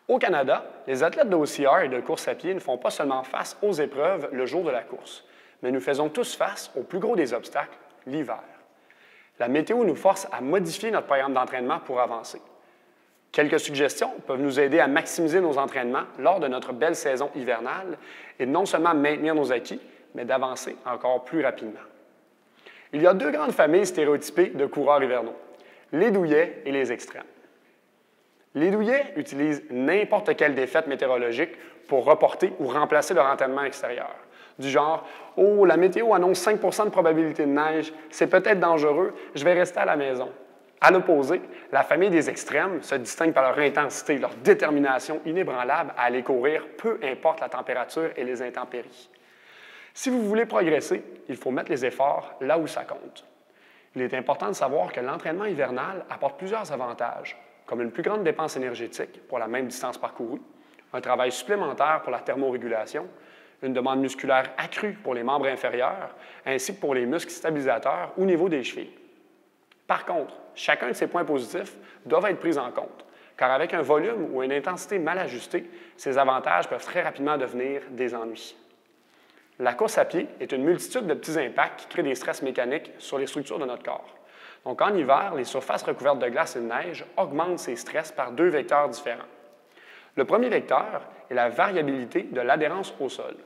Au Canada, les athlètes de OCR et de course à pied ne font pas seulement face aux épreuves le jour de la course, mais nous faisons tous face au plus gros des obstacles, l'hiver. La météo nous force à modifier notre programme d'entraînement pour avancer. Quelques suggestions peuvent nous aider à maximiser nos entraînements lors de notre belle saison hivernale et non seulement maintenir nos acquis, mais d'avancer encore plus rapidement. Il y a deux grandes familles stéréotypées de coureurs hivernaux, les douillets et les extrêmes. Les douillets utilisent n'importe quelle défaite météorologique pour reporter ou remplacer leur entraînement extérieur. Du genre « Oh, la météo annonce 5 de probabilité de neige, c'est peut-être dangereux, je vais rester à la maison ». À l'opposé, la famille des extrêmes se distingue par leur intensité, leur détermination inébranlable à aller courir, peu importe la température et les intempéries. Si vous voulez progresser, il faut mettre les efforts là où ça compte. Il est important de savoir que l'entraînement hivernal apporte plusieurs avantages, comme une plus grande dépense énergétique pour la même distance parcourue, un travail supplémentaire pour la thermorégulation, une demande musculaire accrue pour les membres inférieurs, ainsi que pour les muscles stabilisateurs au niveau des chevilles. Par contre, chacun de ces points positifs doivent être pris en compte, car avec un volume ou une intensité mal ajustée, ces avantages peuvent très rapidement devenir des ennuis. La course à pied est une multitude de petits impacts qui créent des stress mécaniques sur les structures de notre corps. Donc, en hiver, les surfaces recouvertes de glace et de neige augmentent ces stress par deux vecteurs différents. Le premier vecteur est la variabilité de l'adhérence au sol.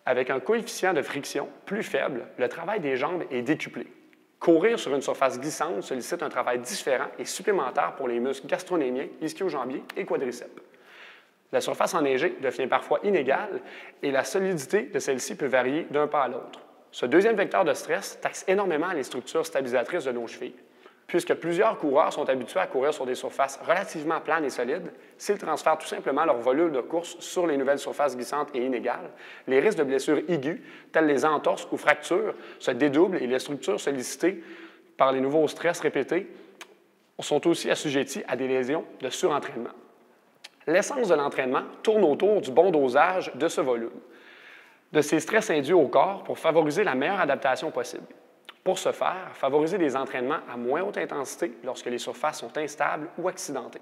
Avec un coefficient de friction plus faible, le travail des jambes est décuplé. Courir sur une surface glissante sollicite un travail différent et supplémentaire pour les muscles gastro-némiens, ischio-jambiers et quadriceps. La surface enneigée devient parfois inégale et la solidité de celle-ci peut varier d'un pas à l'autre. Ce deuxième vecteur de stress taxe énormément les structures stabilisatrices de nos chevilles. Puisque plusieurs coureurs sont habitués à courir sur des surfaces relativement planes et solides, s'ils transfèrent tout simplement leur volume de course sur les nouvelles surfaces glissantes et inégales, les risques de blessures aiguës, telles les entorses ou fractures, se dédoublent et les structures sollicitées par les nouveaux stress répétés sont aussi assujetties à des lésions de surentraînement. L'essence de l'entraînement tourne autour du bon dosage de ce volume, de ces stress induits au corps pour favoriser la meilleure adaptation possible. Pour ce faire, favorisez des entraînements à moins haute intensité lorsque les surfaces sont instables ou accidentées.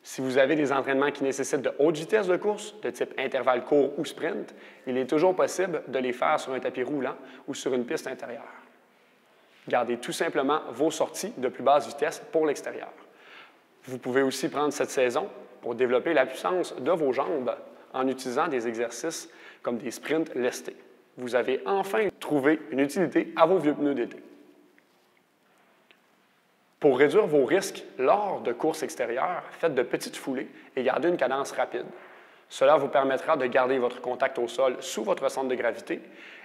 Si vous avez des entraînements qui nécessitent de haute vitesse de course, de type intervalle court ou sprint, il est toujours possible de les faire sur un tapis roulant ou sur une piste intérieure. Gardez tout simplement vos sorties de plus basse vitesse pour l'extérieur. Vous pouvez aussi prendre cette saison pour développer la puissance de vos jambes en utilisant des exercices comme des sprints lestés. Vous avez enfin trouvé une utilité à vos vieux pneus d'été. Pour réduire vos risques lors de courses extérieures, faites de petites foulées et gardez une cadence rapide. Cela vous permettra de garder votre contact au sol sous votre centre de gravité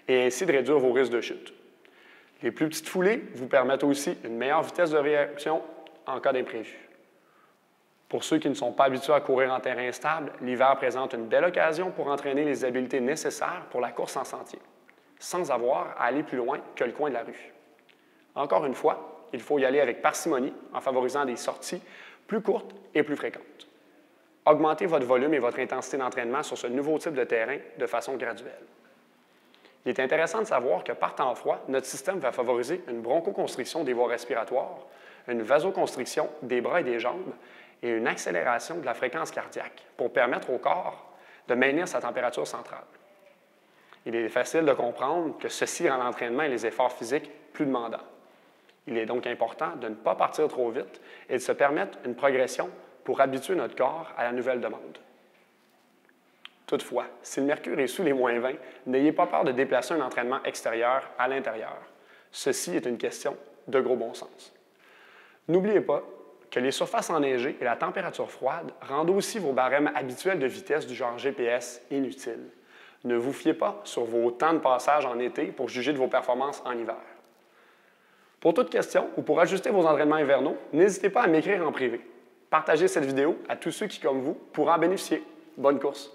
et ainsi de réduire vos risques de chute. Les plus petites foulées vous permettent aussi une meilleure vitesse de réaction en cas d'imprévu. Pour ceux qui ne sont pas habitués à courir en terrain stable, l'hiver présente une belle occasion pour entraîner les habiletés nécessaires pour la course en sentier, sans avoir à aller plus loin que le coin de la rue. Encore une fois, il faut y aller avec parcimonie en favorisant des sorties plus courtes et plus fréquentes. Augmentez votre volume et votre intensité d'entraînement sur ce nouveau type de terrain de façon graduelle. Il est intéressant de savoir que par temps froid, notre système va favoriser une bronchoconstriction des voies respiratoires, une vasoconstriction des bras et des jambes, et une accélération de la fréquence cardiaque pour permettre au corps de maintenir sa température centrale. Il est facile de comprendre que ceci rend l'entraînement et les efforts physiques plus demandants. Il est donc important de ne pas partir trop vite et de se permettre une progression pour habituer notre corps à la nouvelle demande. Toutefois, si le mercure est sous les -20, n'ayez pas peur de déplacer un entraînement extérieur à l'intérieur. Ceci est une question de gros bon sens. N'oubliez pas que les surfaces enneigées et la température froide rendent aussi vos barèmes habituels de vitesse du genre GPS inutiles. Ne vous fiez pas sur vos temps de passage en été pour juger de vos performances en hiver. Pour toute question ou pour ajuster vos entraînements hivernaux, n'hésitez pas à m'écrire en privé. Partagez cette vidéo à tous ceux qui, comme vous, pourront en bénéficier. Bonne course!